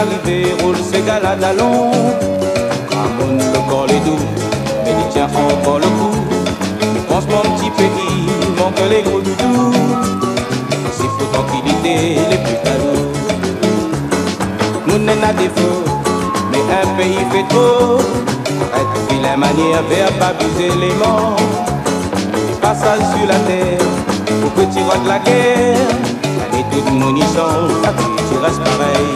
l'arrivée, roule ses galades à long. Ramon, le corps les doux, mais il tient encore le coup. Il pense mon petit pays, manque les gros doudous. S'il faut tranquillité, les plus cadeaux. Moun n'a défaut, mais un pays fait trop. Être vilain manière, faire pas abuser les morts. Passage sur la terre, au petit roi de la guerre. Allez, tout le monde y change, la vie, tu restes pareil.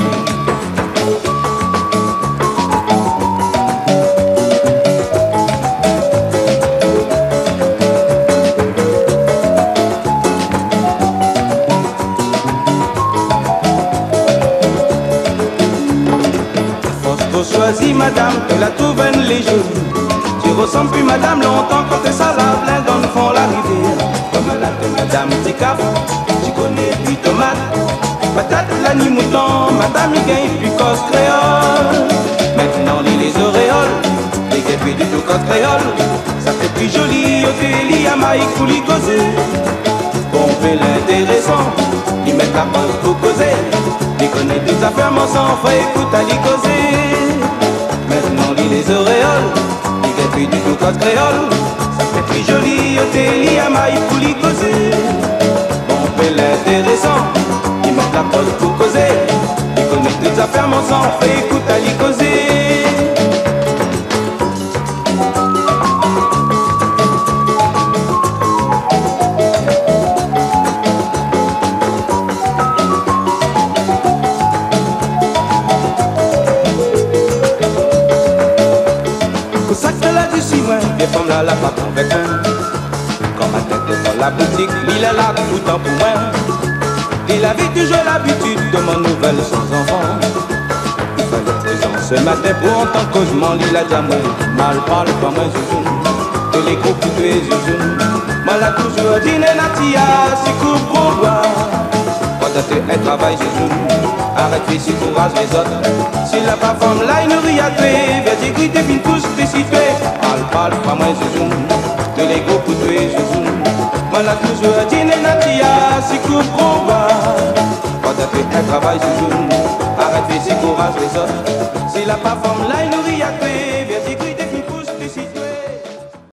Choisis madame, tu la trouves les jolie. Tu ressembles plus madame longtemps quand t'es ça la blinde dans le fond la rivière. Comme la madame Ticaf, tu connais puis tomate. Patate, l'ani mouton, madame il gagne puis cause créole. Maintenant les auréoles, les guépés du tout cause créole. Ça fait plus joli au téli à maïk pour l'y causer. Bon fait l'intéressant, ils mettent la pause pour causer. Ils connaissent des affaires, mon sang, faut écouter à l'y causer. Maintenant les auréoles, les guépés du tout cause créole. Ça fait plus joli au téli à maïk pour l'y causer. Bon fait l'intéressant, ils mettent la pause pour causer. Ils connaissent des affaires, mon sang, faut écouter à l'y causer. Les femmes là, la patte avec un. Quand ma tête est dans la boutique, l'île a la tout en pour moi. Il avait toujours l'habitude de mon nouvelle sans enfant. Il fallait être présent ce matin pour entendre que je m'en lis la diamant. Mal parle pas moi, zouzoun. Que les gros coups de zouzoun. Mal a toujours dit, Natia, si coupe qu'on voit. Quand tu es travail, zouzoun. Arrête si courage les autres. Si la femme là, il nourrit à tuer. Verdigris, t'es une couche décipée. Parle pas moi zouzoun, de l'ego pour tuer zouzoun. Moi la toujours dit Natia, si coupe qu'on va. Quand t'as fait un travail zouzoun, arrête si courage les autres. Si la pas femme là il nourrit à